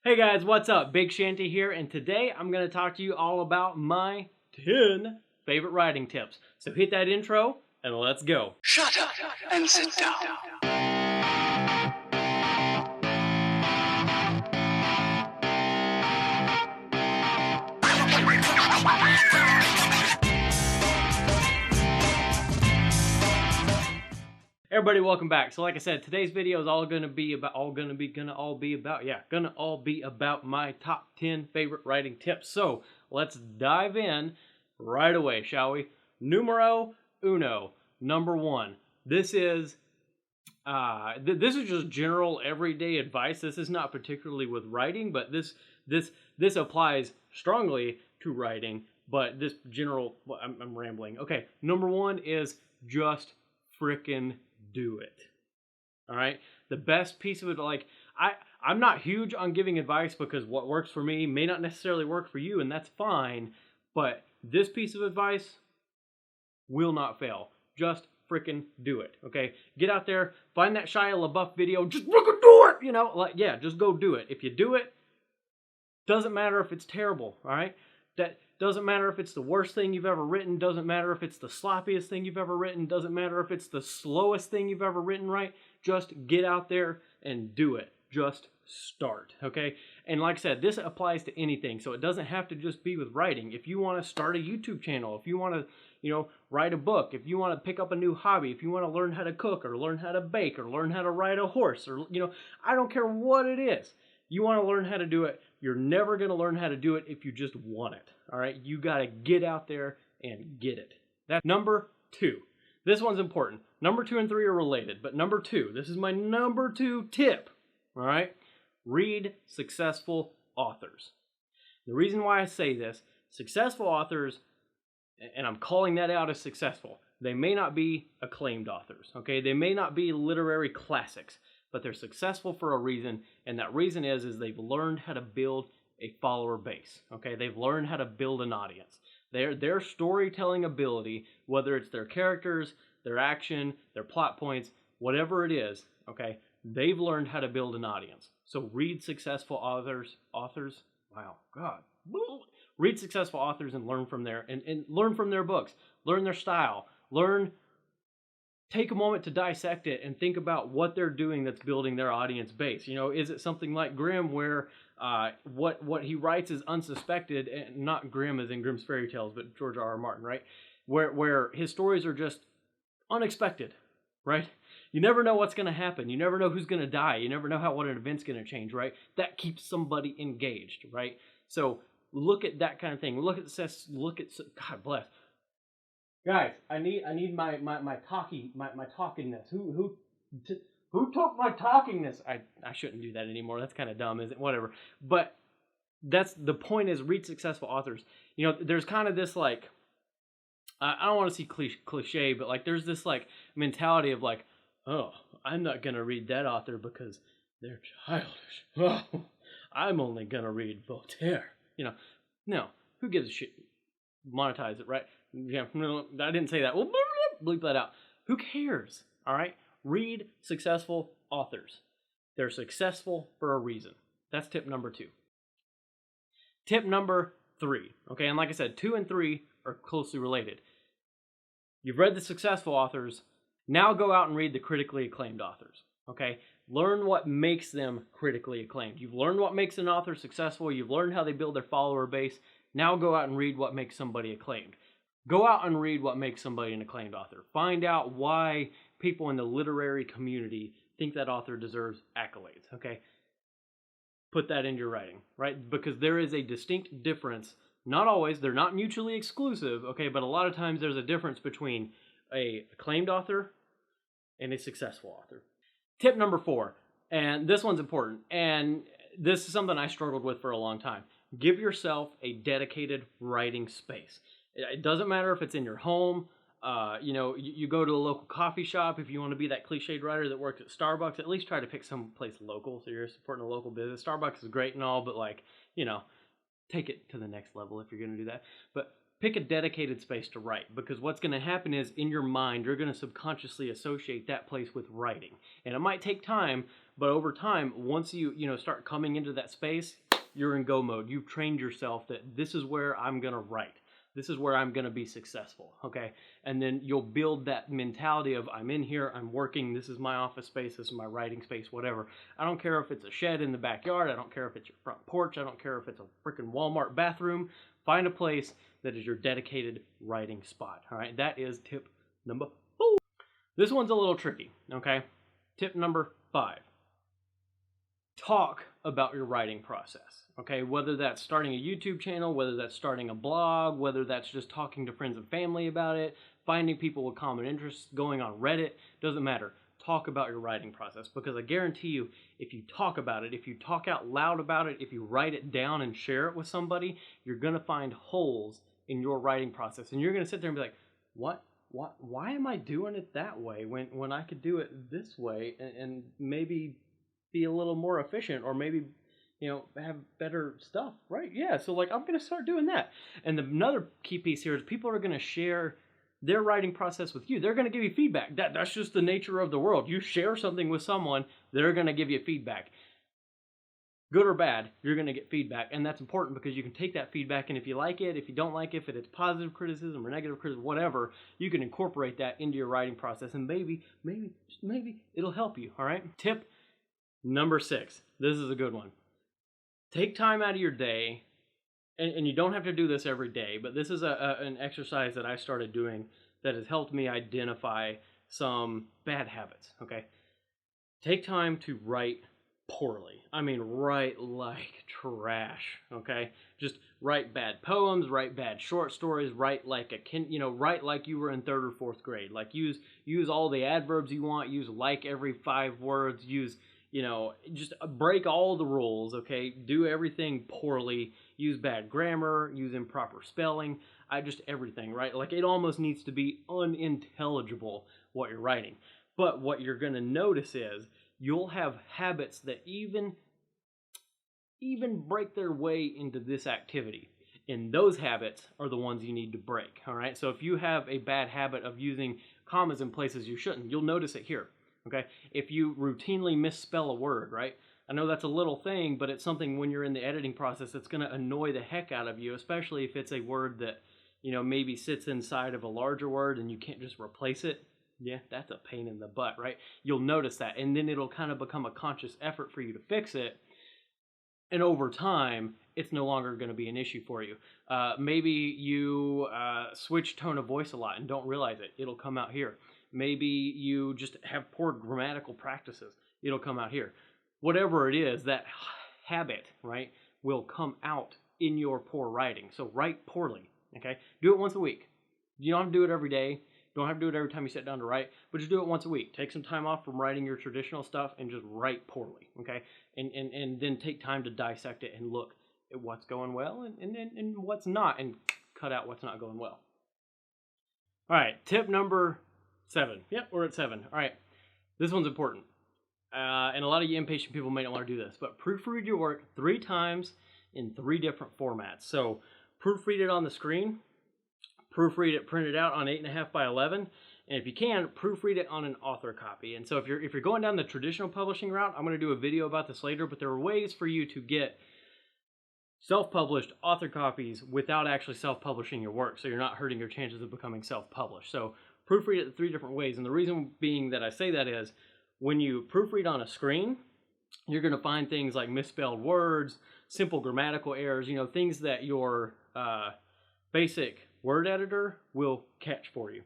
Hey guys, what's up? Big Shanty here, and today I'm going to talk to you all about my 10 favorite writing tips. So hit that intro, and let's go. Shut up and sit down. Everybody, welcome back. So like I said, today's video is gonna all be about my top 10 favorite writing tips. So let's dive in right away, shall we? Numero uno, number one. This is just general everyday advice. This is not particularly with writing, but this applies strongly to writing. But this general, I'm rambling. Okay, number one is just frickin' do it. All right, the best piece of it, like I'm not huge on giving advice because what works for me may not necessarily work for you, and that's fine. But this piece of advice will not fail. Just freaking do it. Okay, get out there, find that Shia LaBeouf video, just freaking do it. You know, like, yeah, just go do it. If you do it, doesn't matter if it's terrible. All right, that doesn't matter if it's the worst thing you've ever written. Doesn't matter if it's the sloppiest thing you've ever written. Doesn't matter if it's the slowest thing you've ever written, right? Just get out there and do it. Just start, okay? And like I said, this applies to anything, so it doesn't have to just be with writing. If you want to start a YouTube channel, if you want to, write a book, if you want to pick up a new hobby, if you want to learn how to cook or learn how to bake or learn how to ride a horse, or, I don't care what it is. You want to learn how to do it. You're never going to learn how to do it if you just want it. All right? You got to get out there and get it. That's number two. This one's important. Number 2 and 3 are related, but number 2, this is my number 2 tip. All right? Read successful authors. The reason why I say this, successful authors, and I'm calling that out as successful, they may not be acclaimed authors. Okay? They may not be literary classics, but they're successful for a reason, and that reason is they've learned how to build a follower base. Okay, they've learned how to build an audience. Their storytelling ability, whether it's their characters, their action, their plot points, whatever it is, okay, they've learned how to build an audience. So read successful authors. Wow, God, read successful authors and learn from and learn from their books. Learn their style. Take a moment to dissect it and think about what they're doing that's building their audience base. Is it something like Grimm where what he writes is unsuspected, and not Grimm as in Grimm's fairy tales, but George R.R. Martin, right? Where his stories are just unexpected, right? You never know what's going to happen. You never know who's going to die. You never know what an event's going to change, right? That keeps somebody engaged, right? So look at that kind of thing. God bless. Guys, I need my talkingness. Who took my talkingness? I shouldn't do that anymore. That's kind of dumb, isn't it? Whatever. But that's the point, is read successful authors. There's kind of this like, I don't want to see cliche, but like there's this like mentality of like, oh, I'm not gonna read that author because they're childish. Oh, I'm only gonna read Voltaire. No, who gives a shit? Monetize it, right? Yeah, no, I didn't say that. Well, bleep that out. Who cares? All right? Read successful authors. They're successful for a reason. That's tip number 2. Tip number 3. Okay, and like I said, 2 and 3 are closely related. You've read the successful authors. Now go out and read the critically acclaimed authors. Okay? Learn what makes them critically acclaimed. You've learned what makes an author successful. You've learned how they build their follower base. Now go out and read what makes somebody acclaimed. Go out and read what makes somebody an acclaimed author. Find out why people in the literary community think that author deserves accolades, okay? Put that into your writing, right? Because there is a distinct difference. Not always, they're not mutually exclusive, okay? But a lot of times there's a difference between an acclaimed author and a successful author. Tip number 4, and this one's important, and this is something I struggled with for a long time. Give yourself a dedicated writing space. It doesn't matter if it's in your home. You go to a local coffee shop. If you want to be that cliched writer that works at Starbucks, at least try to pick some place local so you're supporting a local business. Starbucks is great and all, but take it to the next level if you're going to do that. But pick a dedicated space to write, because what's going to happen is in your mind, you're going to subconsciously associate that place with writing. And it might take time, But over time, once you start coming into that space, you're in go mode. You've trained yourself that this is where I'm going to write. This is where I'm going to be successful, okay? And then you'll build that mentality of, I'm in here, I'm working, this is my office space, this is my writing space, whatever. I don't care if it's a shed in the backyard, I don't care if it's your front porch, I don't care if it's a freaking Walmart bathroom. Find a place that is your dedicated writing spot, all right? That is tip number 4. This one's a little tricky, okay? Tip number 5. Talk about your writing process, okay? Whether that's starting a YouTube channel, whether that's starting a blog, whether that's just talking to friends and family about it, finding people with common interests, going on Reddit, doesn't matter. Talk about your writing process, because I guarantee you, if you talk about it, if you talk out loud about it, if you write it down and share it with somebody, you're going to find holes in your writing process. And you're going to sit there and be like, why am I doing it that way when I could do it this way and maybe be a little more efficient, or maybe have better stuff, right? Yeah, so like I'm gonna start doing that. And another key piece here is people are gonna share their writing process with you. They're gonna give you feedback. That's just the nature of the world. You share something with someone, they're gonna give you feedback. Good or bad, you're gonna get feedback, and that's important because you can take that feedback, and if you like it, if you don't like it, if it's positive criticism or negative criticism, whatever, you can incorporate that into your writing process, and maybe it'll help you. All right. Tip number 6. This is a good one. Take time out of your day, and you don't have to do this every day, but this is an exercise that I started doing that has helped me identify some bad habits, okay? Take time to write poorly. I mean, write like trash, okay? Just write bad poems, write bad short stories, write like write like you were in 3rd or 4th grade. Like use all the adverbs you want, use like every 5 words, use just break all the rules, okay? Do everything poorly, use bad grammar, use improper spelling, everything, right? Like it almost needs to be unintelligible what you're writing. But what you're going to notice is you'll have habits that even break their way into this activity. And those habits are the ones you need to break, all right? So if you have a bad habit of using commas in places you shouldn't, you'll notice it here. Okay, if you routinely misspell a word, right? I know that's a little thing, but it's something when you're in the editing process that's going to annoy the heck out of you, especially if it's a word that, maybe sits inside of a larger word and you can't just replace it. Yeah, that's a pain in the butt, right? You'll notice that, and then it'll kind of become a conscious effort for you to fix it. And over time, it's no longer going to be an issue for you. Maybe you switch tone of voice a lot and don't realize it. It'll come out here. Maybe you just have poor grammatical practices. It'll come out here. Whatever it is, that habit, right, will come out in your poor writing. So write poorly, okay? Do it once a week. You don't have to do it every day. Don't have to do it every time you sit down to write, but just do it once a week. Take some time off from writing your traditional stuff and just write poorly, okay? And then take time to dissect it and look at what's going well and what's not, and cut out what's not going well. All right, tip number 7. Yep, we're at 7. All right, this one's important. And a lot of you impatient people may not want to do this, but proofread your work 3 times in 3 different formats. So proofread it on the screen, proofread it printed out on 8.5 by 11, and if you can, proofread it on an author copy. And so if you're going down the traditional publishing route, I'm going to do a video about this later, but there are ways for you to get self-published author copies without actually self-publishing your work, so you're not hurting your chances of becoming self-published. So proofread it 3 different ways, and the reason being that I say that is when you proofread on a screen, you're going to find things like misspelled words, simple grammatical errors, things that your basic word editor will catch for you.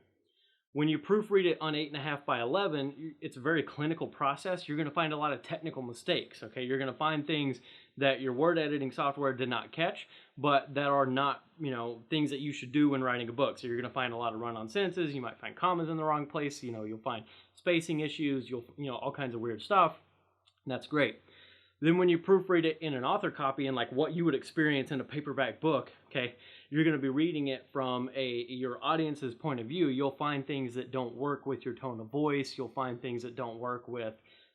When you proofread it on 8.5 by 11, it's a very clinical process. You're going to find a lot of technical mistakes, okay? You're going to find things that your word editing software did not catch, but that are not, things that you should do when writing a book. So you're going to find a lot of run-on sentences. You might find commas in the wrong place. You'll find spacing issues. All kinds of weird stuff. And that's great. Then when you proofread it in an author copy and like what you would experience in a paperback book, okay, you're going to be reading it from your audience's point of view. You'll find things that don't work with your tone of voice. You'll find things that don't work with,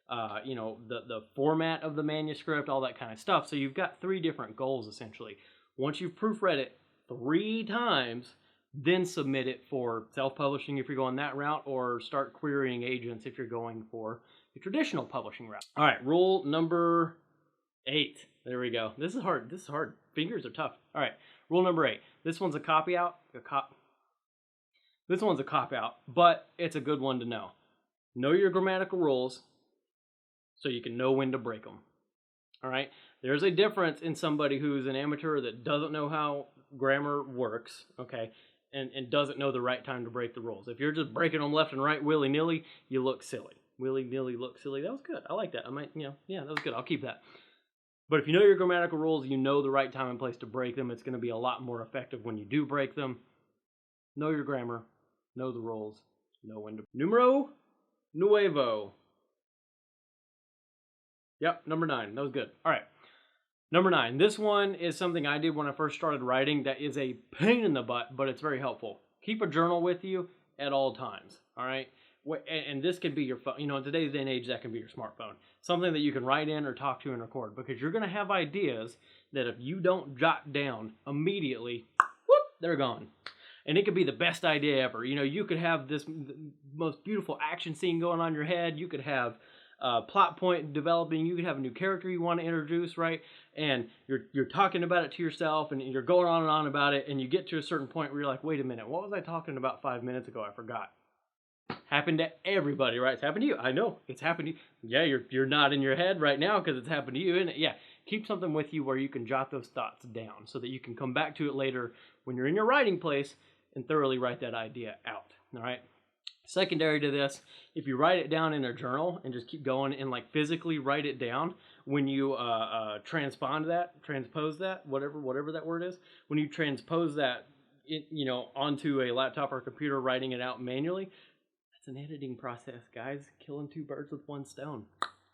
the format of the manuscript, all that kind of stuff. So you've got 3 different goals essentially. Once you've proofread it 3 times, then submit it for self-publishing if you're going that route, or start querying agents if you're the traditional publishing route. All right, rule number 8. There we go. This is hard. This is hard. Fingers are tough. All right, rule number 8. This one's a copy out. This one's a cop out, but it's a good one to know. Know your grammatical rules so you can know when to break them. All right? There's a difference in somebody who's an amateur that doesn't know how grammar works, okay, and doesn't know the right time to break the rules. If you're just breaking them left and right willy-nilly, you look silly. Willy-nilly look silly. That was good. I like that. I might, yeah, that was good. I'll keep that. But if you know your grammatical rules, you know the right time and place to break them. It's going to be a lot more effective when you do break them. Know your grammar. Know the rules. Know when to... Numero nuevo. Yep, number 9. That was good. All right. Number 9. This one is something I did when I first started writing that is a pain in the butt, but it's very helpful. Keep a journal with you at all times. All right? And this can be your phone. In today's day and age, that can be your smartphone. Something that you can write in or talk to and record, because you're going to have ideas that if you don't jot down immediately, whoop, they're gone. And it could be the best idea ever. You could have this most beautiful action scene going on in your head. You could have a plot point developing. You could have a new character you want to introduce, right? And you're talking about it to yourself, and you're going on and on about it, and you get to a certain point where you're like, wait a minute, what was I talking about 5 minutes ago? I forgot. Happened to everybody, right? It's happened to you. I know. It's happened to you. Yeah, you're not in your head right now because it's happened to you, isn't it? Yeah. Keep something with you where you can jot those thoughts down so that you can come back to it later when you're in your writing place and thoroughly write that idea out, all right? Secondary to this, if you write it down in a journal and just keep going and physically write it down, when you transpose that, whatever that word is, when you transpose that, onto a laptop or computer, writing it out manually, that's an editing process, guys. Killing 2 birds with 1 stone.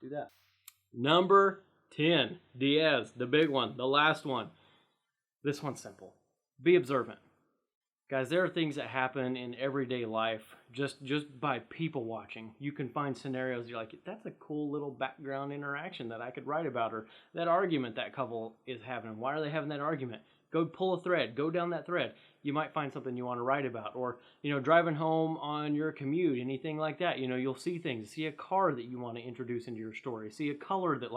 Do that. Number 10, Diaz, the big one, the last one. This one's simple. Be observant. Guys, there are things that happen in everyday life just by people watching. You can find scenarios you're like, that's a cool little background interaction that I could write about, or that argument that couple is having. Why are they having that argument? Go pull a thread. Go down that thread. You might find something you want to write about. Or, driving home on your commute, anything like that. You'll see things. See a car that you want to introduce into your story. See a color that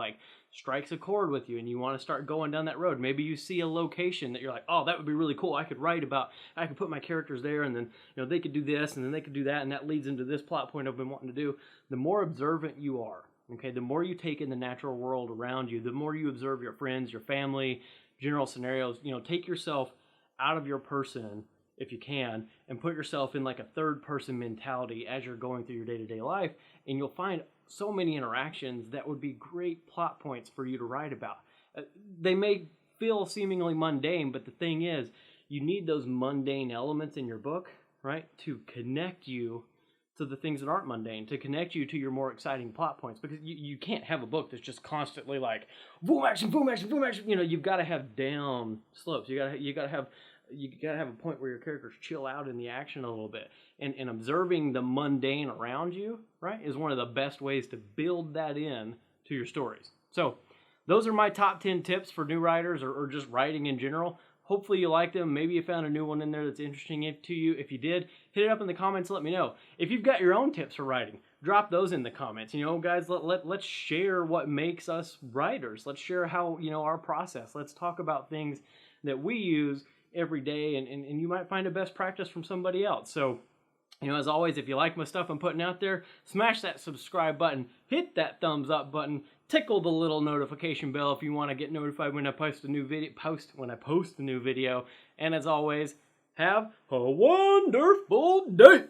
strikes a chord with you and you want to start going down that road. Maybe you see a location that you're like, oh, that would be really cool. I could write about, I could put my characters there, and then, they could do this, and then they could do that, and that leads into this plot point I've been wanting to do. The more observant you are, okay, the more you take in the natural world around you, the more you observe your friends, your family, general scenarios, take yourself out of your person if you can and put yourself in a third person mentality as you're going through your day-to-day life, and you'll find so many interactions that would be great plot points for you to write about. They may feel seemingly mundane, but the thing is, you need those mundane elements in your book, right, to connect you to the things that aren't mundane, to connect you to your more exciting plot points, because you can't have a book that's just constantly boom action, boom action, boom action. You've got to have down slopes. You got to have a point where your characters chill out in the action a little bit, and observing the mundane around you, right, is one of the best ways to build that in to your stories. So those are my top 10 tips for new writers or just writing in general. Hopefully you liked them. Maybe you found a new one in there that's interesting to you. If you did, hit it up in the comments. Let me know. If you've got your own tips for writing, drop those in the comments. Guys, let's share what makes us writers. Let's share how, our process. Let's talk about things that we use every day, and you might find a best practice from somebody else. So, as always, if you like my stuff I'm putting out there, smash that subscribe button, hit that thumbs up button, tickle the little notification bell if you want to get notified when I post a new video. And as always, have a wonderful day.